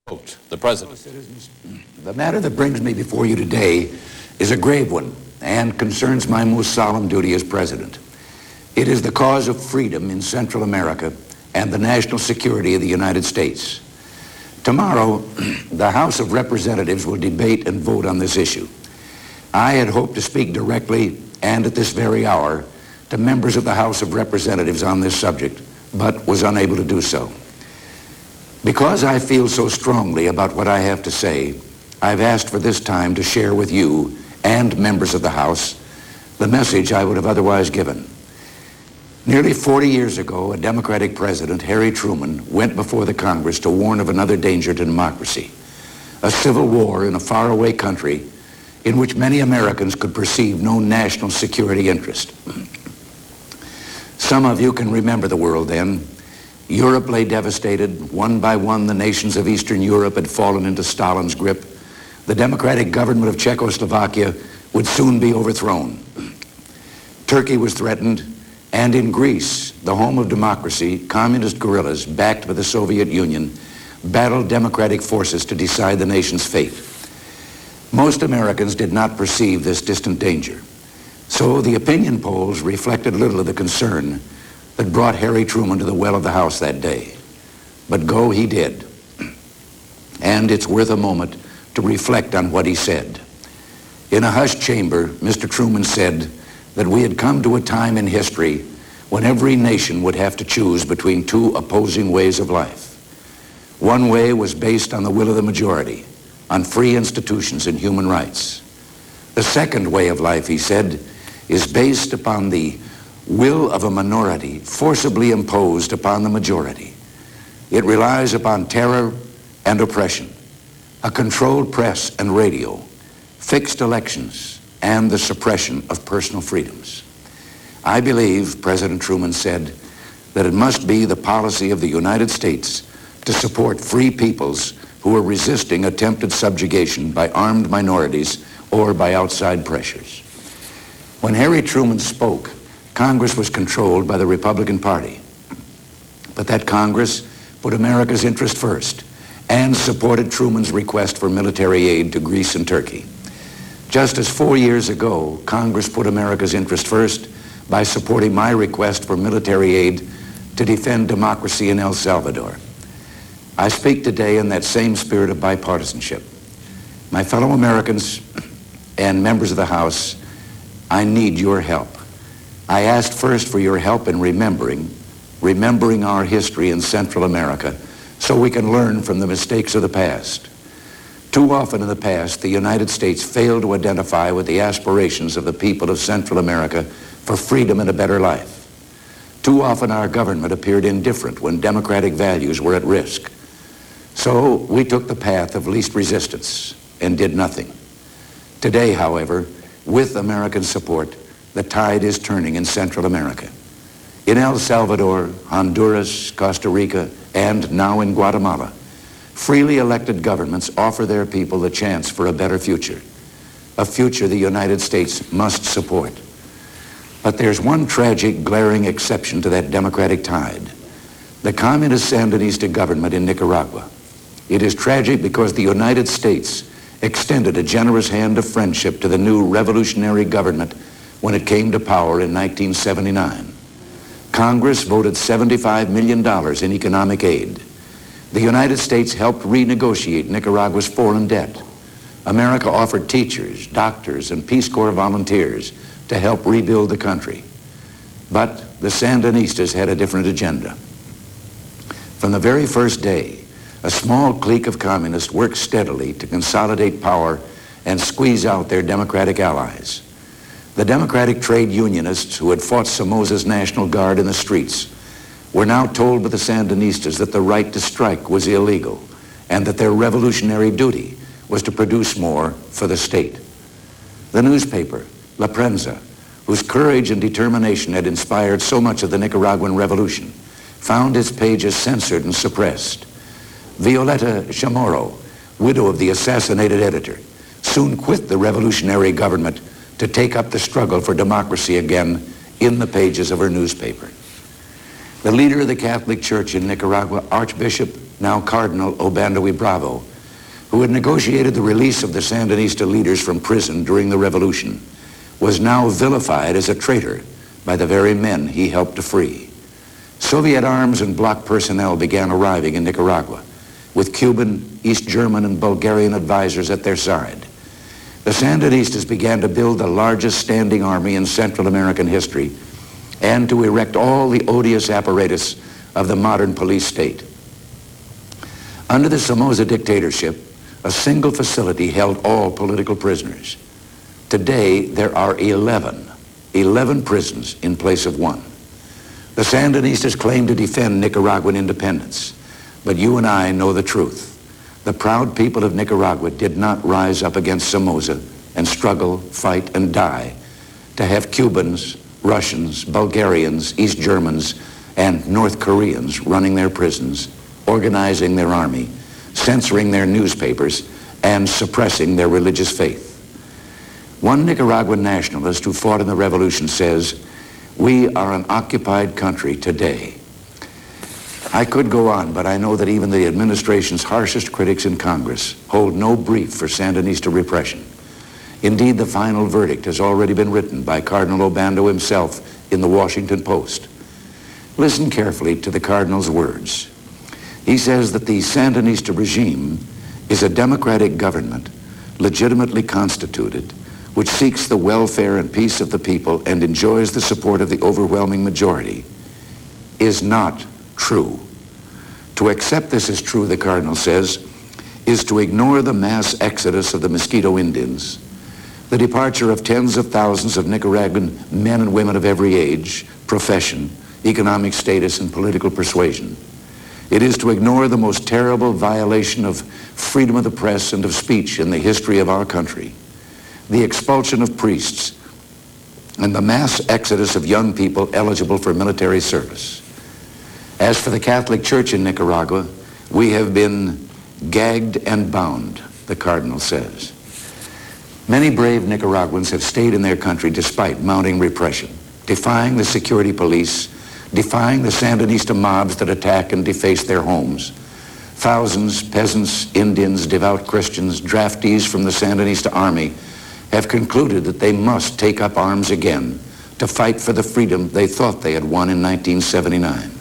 The President. The matter that brings me before you today is a grave one and concerns my most solemn duty as President. It is the cause of freedom in Central America and the national security of the United States. Tomorrow, the House of Representatives will debate and vote on this issue. I had hoped to speak directly and at this very hour to members of the House of Representatives on this subject, but was unable to do so. Because I feel so strongly about what I have to say, I've asked for this time to share with you and members of the House the message I would have otherwise given. Nearly 40 years ago, a Democratic president, Harry Truman, went before the Congress to warn of another danger to democracy, a civil war in a faraway country in which many Americans could perceive no national security interest. Some of you can remember the world then. Europe lay devastated. One by one, the nations of Eastern Europe had fallen into Stalin's grip. The democratic government of Czechoslovakia would soon be overthrown. Turkey was threatened, and in Greece, the home of democracy, communist guerrillas backed by the Soviet Union battled democratic forces to decide the nation's fate. Most Americans did not perceive this distant danger. So the opinion polls reflected little of the concern that brought Harry Truman to the well of the House that day. But go he did. And it's worth a moment to reflect on what he said. In a hushed chamber, Mr. Truman said that we had come to a time in history when every nation would have to choose between two opposing ways of life. One way was based on the will of the majority, on free institutions and human rights. The second way of life, he said, is based upon the will of a minority forcibly imposed upon the majority. It relies upon terror and oppression, a controlled press and radio, fixed elections, and the suppression of personal freedoms. I believe, President Truman said, that it must be the policy of the United States to support free peoples who are resisting attempted subjugation by armed minorities or by outside pressures. When Harry Truman spoke, Congress was controlled by the Republican Party. But that Congress put America's interest first and supported Truman's request for military aid to Greece and Turkey. Just as 4 years ago, Congress put America's interest first by supporting my request for military aid to defend democracy in El Salvador. I speak today in that same spirit of bipartisanship. My fellow Americans and members of the House, I need your help. I asked first for your help in remembering our history in Central America so we can learn from the mistakes of the past. Too often in the past, the United States failed to identify with the aspirations of the people of Central America for freedom and a better life. Too often our government appeared indifferent when democratic values were at risk. So we took the path of least resistance and did nothing. Today, however, with American support, the tide is turning in Central America. In El Salvador, Honduras, Costa Rica, and now in Guatemala, freely elected governments offer their people the chance for a better future, a future the United States must support. But there's one tragic, glaring exception to that democratic tide: the communist Sandinista government in Nicaragua. It is tragic because the United States extended a generous hand of friendship to the new revolutionary government when it came to power in 1979. Congress voted $75 million in economic aid. The United States helped renegotiate Nicaragua's foreign debt. America offered teachers, doctors, and Peace Corps volunteers to help rebuild the country. But the Sandinistas had a different agenda. From the very first day, a small clique of communists worked steadily to consolidate power and squeeze out their democratic allies. The democratic trade unionists who had fought Somoza's National Guard in the streets were now told by the Sandinistas that the right to strike was illegal and that their revolutionary duty was to produce more for the state. The newspaper, La Prensa, whose courage and determination had inspired so much of the Nicaraguan Revolution, found its pages censored and suppressed. Violeta Chamorro, widow of the assassinated editor, soon quit the revolutionary government to take up the struggle for democracy again in the pages of her newspaper. The leader of the Catholic Church in Nicaragua, Archbishop now Cardinal Obandowi Bravo, who had negotiated the release of the Sandinista leaders from prison during the revolution, was now vilified as a traitor by the very men he helped to free. Soviet arms and bloc personnel began arriving in Nicaragua, with Cuban, East German, and Bulgarian advisors at their side. The Sandinistas began to build the largest standing army in Central American history and to erect all the odious apparatus of the modern police state. Under the Somoza dictatorship, a single facility held all political prisoners. Today, there are 11 prisons in place of one. The Sandinistas claim to defend Nicaraguan independence, but you and I know the truth. The proud people of Nicaragua did not rise up against Somoza and struggle, fight, and die to have Cubans, Russians, Bulgarians, East Germans, and North Koreans running their prisons, organizing their army, censoring their newspapers, and suppressing their religious faith. One Nicaraguan nationalist who fought in the revolution says, "We are an occupied country today." I could go on, but I know that even the administration's harshest critics in Congress hold no brief for Sandinista repression. Indeed, the final verdict has already been written by Cardinal Obando himself in the Washington Post. Listen carefully to the Cardinal's words. He says that the Sandinista regime is a democratic government, legitimately constituted, which seeks the welfare and peace of the people and enjoys the support of the overwhelming majority, is not true. To accept this as true, the Cardinal says, is to ignore the mass exodus of the Mosquito Indians, the departure of tens of thousands of Nicaraguan men and women of every age, profession, economic status, and political persuasion. It is to ignore the most terrible violation of freedom of the press and of speech in the history of our country, the expulsion of priests, and the mass exodus of young people eligible for military service. As for the Catholic Church in Nicaragua, we have been gagged and bound, the Cardinal says. Many brave Nicaraguans have stayed in their country despite mounting repression, defying the security police, defying the Sandinista mobs that attack and deface their homes. Thousands, peasants, Indians, devout Christians, draftees from the Sandinista army have concluded that they must take up arms again to fight for the freedom they thought they had won in 1979.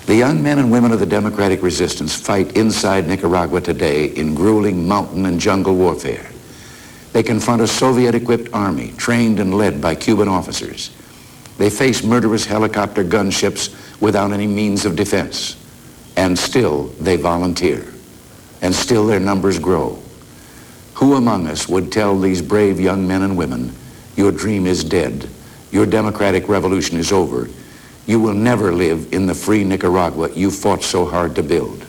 The young men and women of the democratic resistance fight inside Nicaragua today in grueling mountain and jungle warfare. They confront a Soviet-equipped army trained and led by Cuban officers. They face murderous helicopter gunships without any means of defense. And still they volunteer. And still their numbers grow. Who among us would tell these brave young men and women, your dream is dead, your democratic revolution is over, you will never live in the free Nicaragua you fought so hard to build?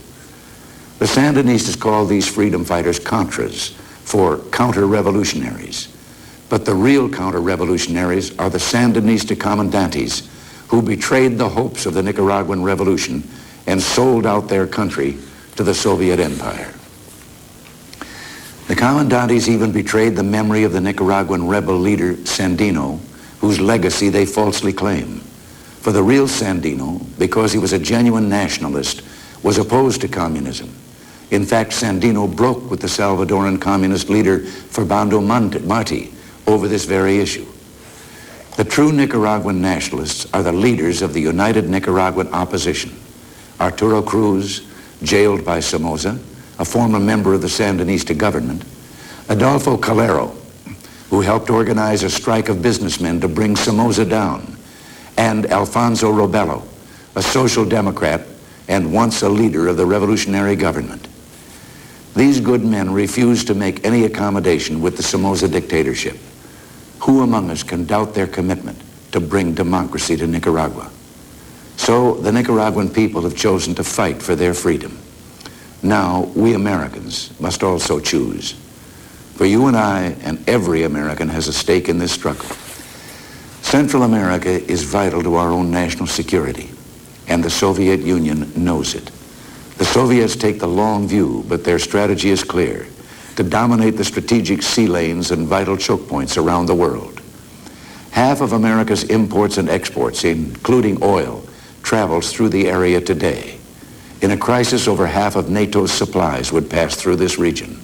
The Sandinistas call these freedom fighters Contras, for counter-revolutionaries. But the real counter-revolutionaries are the Sandinista commandantes who betrayed the hopes of the Nicaraguan revolution and sold out their country to the Soviet Empire. The commandantes even betrayed the memory of the Nicaraguan rebel leader Sandino, whose legacy they falsely claim. For the real Sandino, because he was a genuine nationalist, was opposed to communism. In fact, Sandino broke with the Salvadoran communist leader Fernando Martí over this very issue. The true Nicaraguan nationalists are the leaders of the United Nicaraguan Opposition. Arturo Cruz, jailed by Somoza, a former member of the Sandinista government. Adolfo Calero, who helped organize a strike of businessmen to bring Somoza down. And Alfonso Robelo, a social democrat and once a leader of the revolutionary government. These good men refused to make any accommodation with the Somoza dictatorship. Who among us can doubt their commitment to bring democracy to Nicaragua? So the Nicaraguan people have chosen to fight for their freedom. Now we Americans must also choose. For you and I and every American has a stake in this struggle. Central America is vital to our own national security, and the Soviet Union knows it. The Soviets take the long view, but their strategy is clear: to dominate the strategic sea lanes and vital choke points around the world. Half of America's imports and exports, including oil, travels through the area today. In a crisis, over half of NATO's supplies would pass through this region.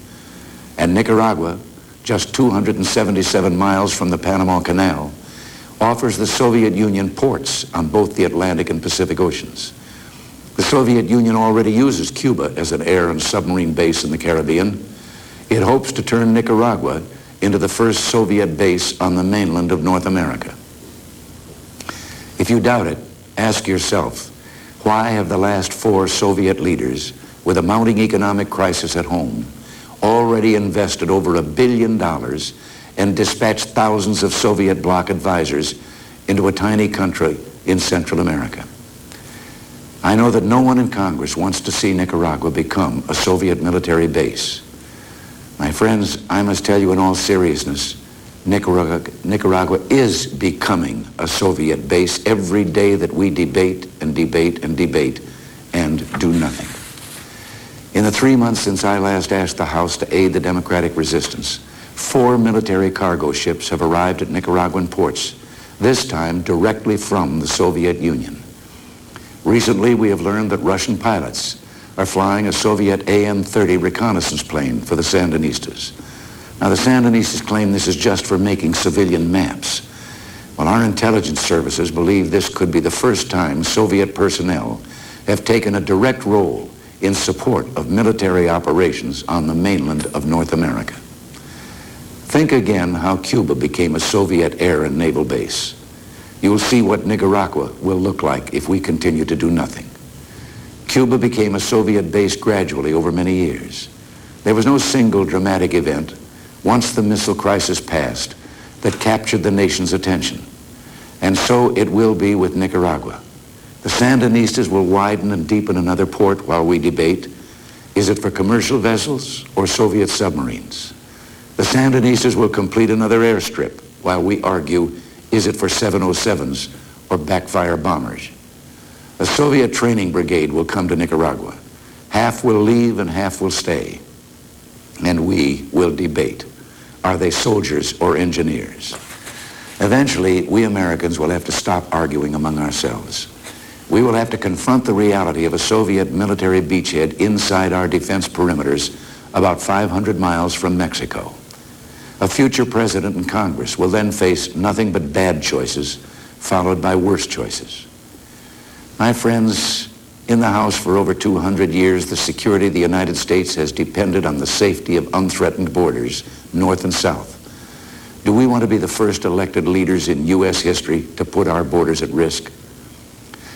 And Nicaragua, just 277 miles from the Panama Canal, offers the Soviet Union ports on both the Atlantic and Pacific Oceans. The Soviet Union already uses Cuba as an air and submarine base in the Caribbean. It hopes to turn Nicaragua into the first Soviet base on the mainland of North America. If you doubt it, ask yourself, why have the last 4 Soviet leaders, with a mounting economic crisis at home, already invested over $1 billion and dispatched thousands of Soviet bloc advisors into a tiny country in Central America? I know that no one in Congress wants to see Nicaragua become a Soviet military base. My friends, I must tell you in all seriousness, Nicaragua is becoming a Soviet base every day that we debate and debate and debate and do nothing. In the 3 months since I last asked the House to aid the democratic resistance, 4 military cargo ships have arrived at Nicaraguan ports, this time directly from the Soviet Union. Recently, we have learned that Russian pilots are flying a Soviet AN-30 reconnaissance plane for the Sandinistas. Now, the Sandinistas claim this is just for making civilian maps. Well, our intelligence services believe this could be the first time Soviet personnel have taken a direct role in support of military operations on the mainland of North America. Think again how Cuba became a Soviet air and naval base. You will see what Nicaragua will look like if we continue to do nothing. Cuba became a Soviet base gradually over many years. There was no single dramatic event, once the missile crisis passed, that captured the nation's attention. And so it will be with Nicaragua. The Sandinistas will widen and deepen another port while we debate. Is it for commercial vessels or Soviet submarines? The Sandinistas will complete another airstrip while we argue, is it for 707s or backfire bombers? A Soviet training brigade will come to Nicaragua. Half will leave and half will stay. And we will debate. Are they soldiers or engineers? Eventually, we Americans will have to stop arguing among ourselves. We will have to confront the reality of a Soviet military beachhead inside our defense perimeters about 500 miles from Mexico. A future president and Congress will then face nothing but bad choices, followed by worse choices. My friends, in the House for over 200 years, the security of the United States has depended on the safety of unthreatened borders, north and south. Do we want to be the first elected leaders in U.S. history to put our borders at risk?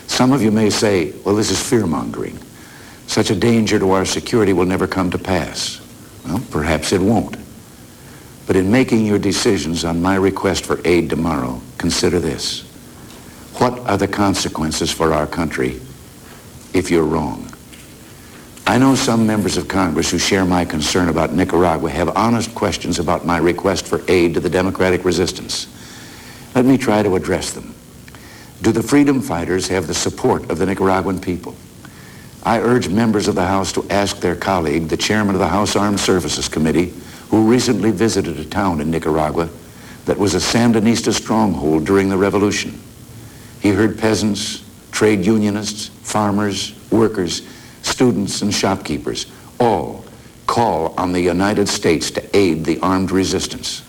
Some of you may say, well, this is fear-mongering. Such a danger to our security will never come to pass. Well, perhaps it won't. But in making your decisions on my request for aid tomorrow, consider this. What are the consequences for our country if you're wrong? I know some members of Congress who share my concern about Nicaragua have honest questions about my request for aid to the democratic resistance. Let me try to address them. Do the freedom fighters have the support of the Nicaraguan people? I urge members of the House to ask their colleague, the chairman of the House Armed Services Committee, who recently visited a town in Nicaragua that was a Sandinista stronghold during the revolution. He heard peasants, trade unionists, farmers, workers, students, and shopkeepers all call on the United States to aid the armed resistance.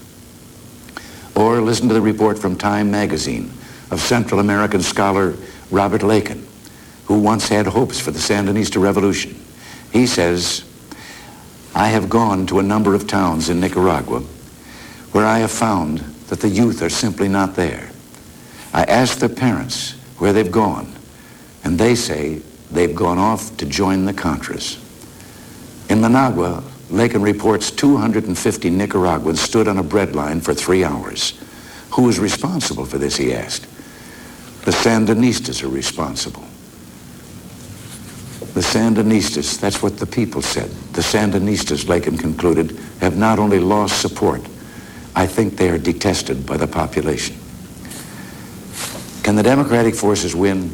Or listen to the report from Time magazine of Central American scholar Robert Reagan, who once had hopes for the Sandinista revolution. He says, I have gone to a number of towns in Nicaragua where I have found that the youth are simply not there. I asked their parents where they've gone, and they say they've gone off to join the Contras. In Managua, Reagan reports 250 Nicaraguans stood on a bread line for 3 hours. Who is responsible for this, he asked. The Sandinistas are responsible. The Sandinistas, that's what the people said. The Sandinistas, Reagan concluded, have not only lost support, I think they are detested by the population. Can the democratic forces win?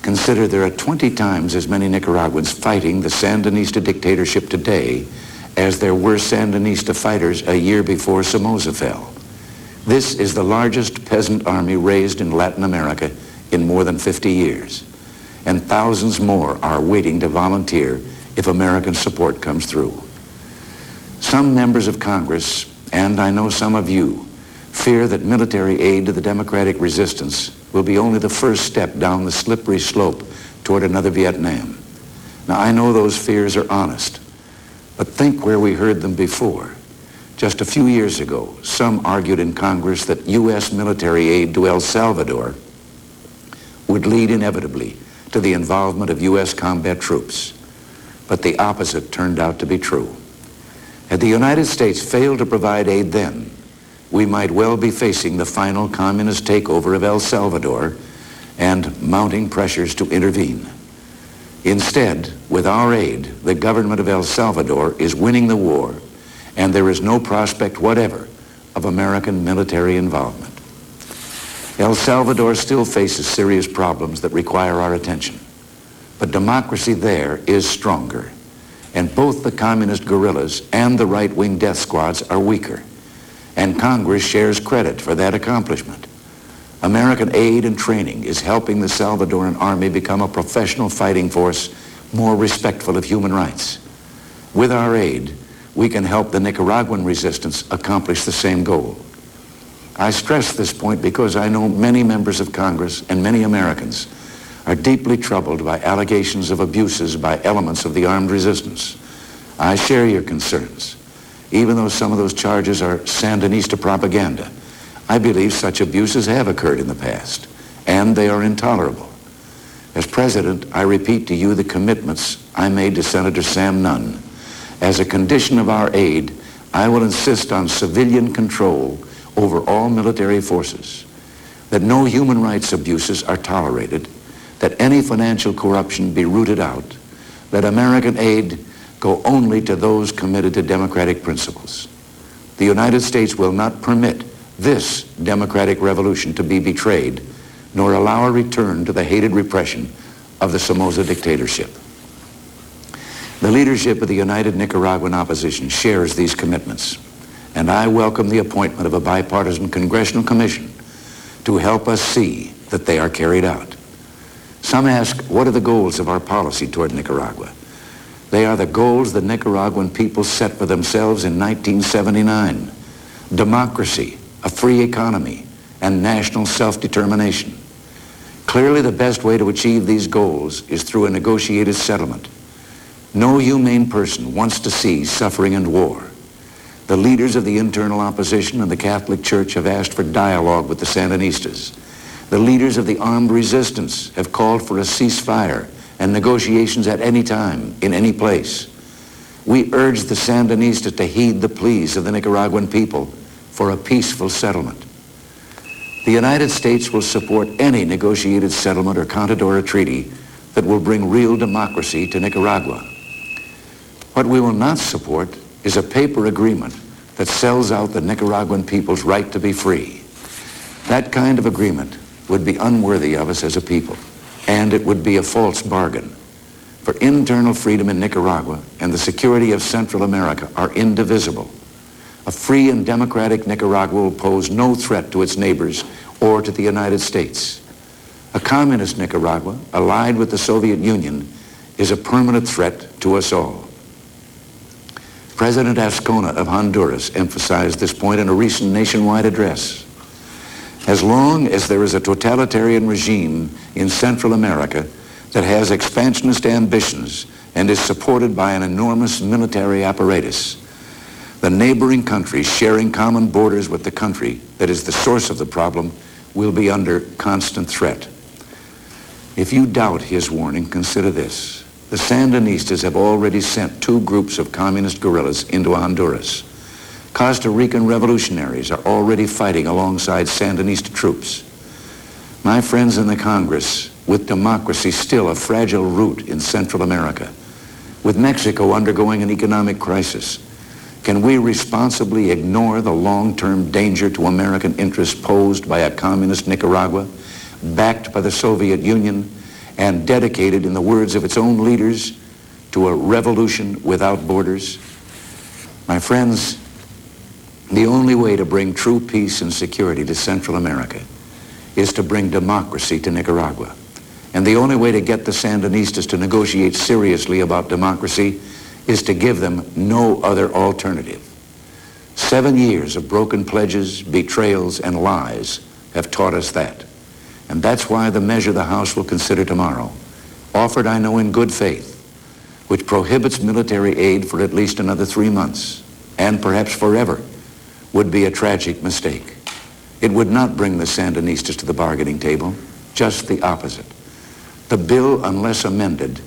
Consider there are 20 times as many Nicaraguans fighting the Sandinista dictatorship today as there were Sandinista fighters a year before Somoza fell. This is the largest peasant army raised in Latin America in more than 50 years. and thousands more are waiting to volunteer if American support comes through. Some members of Congress, and I know some of you, fear that military aid to the democratic resistance will be only the first step down the slippery slope toward another Vietnam. Now, I know those fears are honest, but think where we heard them before. Just a few years ago, some argued in Congress that U.S. military aid to El Salvador would lead inevitably to the involvement of U.S. combat troops. But the opposite turned out to be true. Had the United States failed to provide aid then, we might well be facing the final communist takeover of El Salvador and mounting pressures to intervene. Instead, with our aid, the government of El Salvador is winning the war, and there is no prospect whatever of American military involvement. El Salvador still faces serious problems that require our attention, but democracy there is stronger, and both the communist guerrillas and the right-wing death squads are weaker, and Congress shares credit for that accomplishment. American aid and training is helping the Salvadoran army become a professional fighting force more respectful of human rights. With our aid, we can help the Nicaraguan resistance accomplish the same goal. I stress this point because I know many members of Congress and many Americans are deeply troubled by allegations of abuses by elements of the armed resistance. I share your concerns. Even though some of those charges are Sandinista propaganda, I believe such abuses have occurred in the past, and they are intolerable. As President, I repeat to you the commitments I made to Senator Sam Nunn. As a condition of our aid, I will insist on civilian control over all military forces, that no human rights abuses are tolerated, that any financial corruption be rooted out, that American aid go only to those committed to democratic principles. The United States will not permit this democratic revolution to be betrayed, nor allow a return to the hated repression of the Somoza dictatorship. The leadership of the United Nicaraguan Opposition shares these commitments, and I welcome the appointment of a bipartisan congressional commission to help us see that they are carried out. Some ask, what are the goals of our policy toward Nicaragua? They are the goals the Nicaraguan people set for themselves in 1979. Democracy, a free economy, and national self-determination. Clearly, the best way to achieve these goals is through a negotiated settlement. No humane person wants to see suffering and war. The leaders of the internal opposition and the Catholic Church have asked for dialogue with the Sandinistas. The leaders of the armed resistance have called for a ceasefire and negotiations at any time, in any place. We urge the Sandinistas to heed the pleas of the Nicaraguan people for a peaceful settlement. The United States will support any negotiated settlement or contadora treaty that will bring real democracy to Nicaragua. What we will not support is a paper agreement that sells out the Nicaraguan people's right to be free. That kind of agreement would be unworthy of us as a people, and it would be a false bargain. For internal freedom in Nicaragua and the security of Central America are indivisible. A free and democratic Nicaragua will pose no threat to its neighbors or to the United States. A communist Nicaragua, allied with the Soviet Union, is a permanent threat to us all. President Azcona of Honduras emphasized this point in a recent nationwide address. As long as there is a totalitarian regime in Central America that has expansionist ambitions and is supported by an enormous military apparatus, the neighboring countries sharing common borders with the country that is the source of the problem will be under constant threat. If you doubt his warning, consider this. The Sandinistas have already sent 2 groups of communist guerrillas into Honduras. Costa Rican revolutionaries are already fighting alongside Sandinista troops. My friends in the Congress, with democracy still a fragile root in Central America, with Mexico undergoing an economic crisis, can we responsibly ignore the long-term danger to American interests posed by a communist Nicaragua, backed by the Soviet Union, and dedicated, in the words of its own leaders, to a revolution without borders? My friends, the only way to bring true peace and security to Central America is to bring democracy to Nicaragua. And the only way to get the Sandinistas to negotiate seriously about democracy is to give them no other alternative. 7 years of broken pledges, betrayals, and lies have taught us that. And that's why the measure the House will consider tomorrow, offered, I know, in good faith, which prohibits military aid for at least another 3 months, and perhaps forever, would be a tragic mistake. It would not bring the Sandinistas to the bargaining table, just the opposite. The bill, unless amended,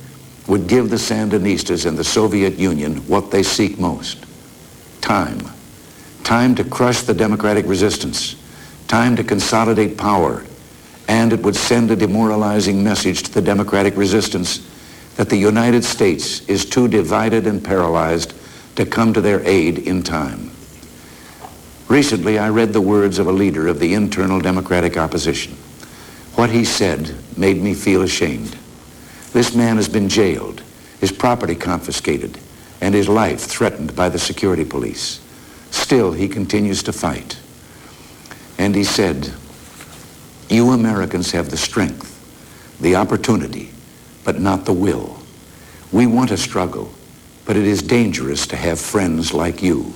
would give the Sandinistas and the Soviet Union what they seek most: time. Time to crush the democratic resistance, time to consolidate power, and it would send a demoralizing message to the democratic resistance that the United States is too divided and paralyzed to come to their aid in time. Recently, I read the words of a leader of the internal democratic opposition. What he said made me feel ashamed. This man has been jailed, his property confiscated, and his life threatened by the security police. Still, he continues to fight. And he said, "You Americans have the strength, the opportunity, but not the will. We want to struggle, but it is dangerous to have friends like you,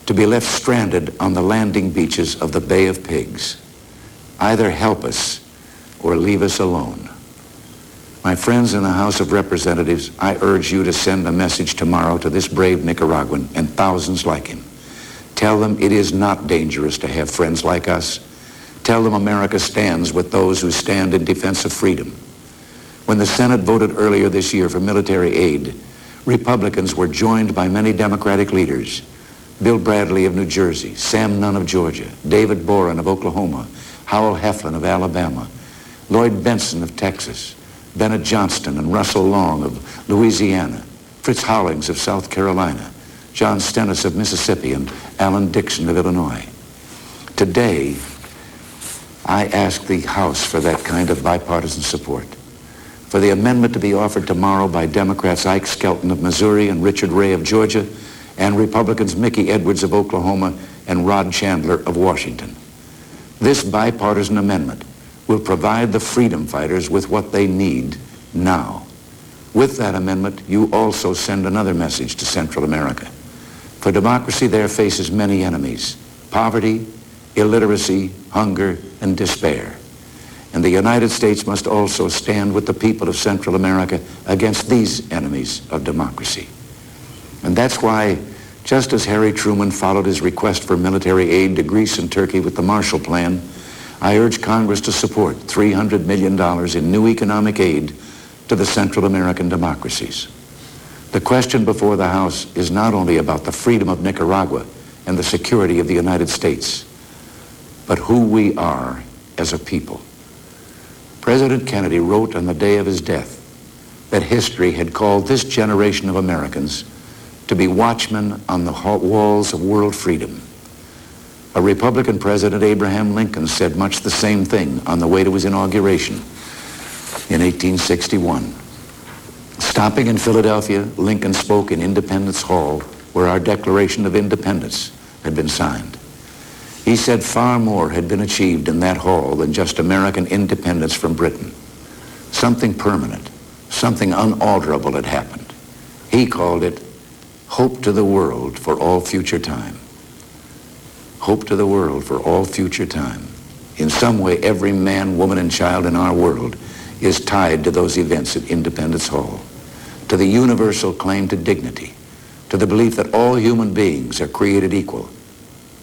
to be left stranded on the landing beaches of the Bay of Pigs. Either help us or leave us alone." My friends in the House of Representatives, I urge you to send a message tomorrow to this brave Nicaraguan and thousands like him. Tell them it is not dangerous to have friends like us. Tell them America stands with those who stand in defense of freedom. When the Senate voted earlier this year for military aid, Republicans were joined by many Democratic leaders: Bill Bradley of New Jersey, Sam Nunn of Georgia, David Boren of Oklahoma, Howell Heflin of Alabama, Lloyd Benson of Texas, Bennett Johnston and Russell Long of Louisiana, Fritz Howlings of South Carolina, John Stennis of Mississippi, and Alan Dixon of Illinois. Today, I ask the House for that kind of bipartisan support, for the amendment to be offered tomorrow by Democrats Ike Skelton of Missouri and Richard Ray of Georgia, and Republicans Mickey Edwards of Oklahoma and Rod Chandler of Washington. This bipartisan amendment will provide the freedom fighters with what they need now. With that amendment, you also send another message to Central America. For democracy there faces many enemies: poverty, illiteracy, hunger, and despair. And the United States must also stand with the people of Central America against these enemies of democracy. And that's why, just as Harry Truman followed his request for military aid to Greece and Turkey with the Marshall Plan, I urge Congress to support $300 million in new economic aid to the Central American democracies. The question before the House is not only about the freedom of Nicaragua and the security of the United States, but who we are as a people. President Kennedy wrote on the day of his death that history had called this generation of Americans to be watchmen on the walls of world freedom. A Republican President, Abraham Lincoln, said much the same thing on the way to his inauguration in 1861. Stopping in Philadelphia, Lincoln spoke in Independence Hall, where our Declaration of Independence had been signed. He said far more had been achieved in that hall than just American independence from Britain. Something permanent, something unalterable had happened. He called it hope to the world for all future time. Hope to the world for all future time. In some way, every man, woman, and child in our world is tied to those events at Independence Hall, to the universal claim to dignity, to the belief that all human beings are created equal,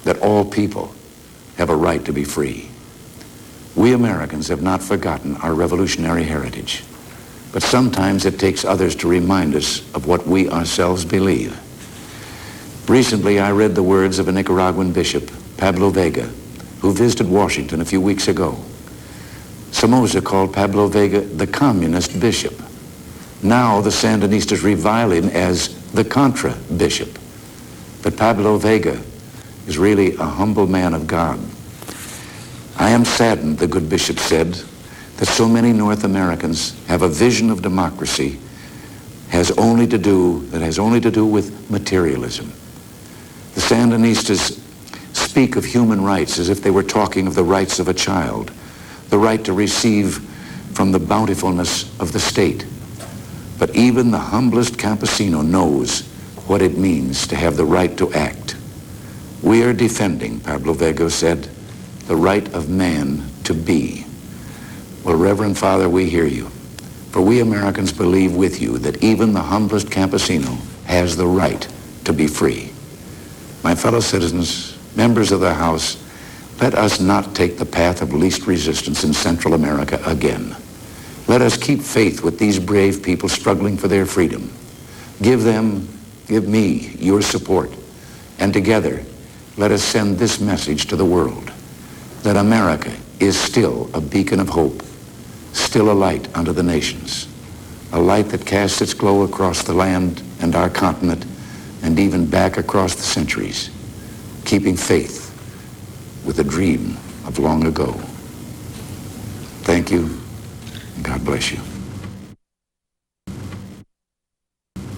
that all people have a right to be free. We Americans have not forgotten our revolutionary heritage, but sometimes it takes others to remind us of what we ourselves believe. Recently, I read the words of a Nicaraguan bishop, Pablo Vega, who visited Washington a few weeks ago. Somoza called Pablo Vega the communist bishop. Now the Sandinistas revile him as the Contra bishop. But Pablo Vega is really a humble man of God. "I am saddened," the good bishop said, "that so many North Americans have a vision of democracy that has only to do with materialism. The Sandinistas speak of human rights as if they were talking of the rights of a child, the right to receive from the bountifulness of the state. But even the humblest campesino knows what it means to have the right to act. We are defending, Pablo Vega said, the right of man to be. Well, Reverend Father, we hear you. For we Americans believe with you that even the humblest campesino has the right to be free. My fellow citizens, members of the House, let us not take the path of least resistance in Central America again. Let us keep faith with these brave people struggling for their freedom. Give me your support. And together, let us send this message to the world, that America is still a beacon of hope, still a light unto the nations, a light that casts its glow across the land and our continent, and even back across the centuries, keeping faith with a dream of long ago. Thank you, and God bless you.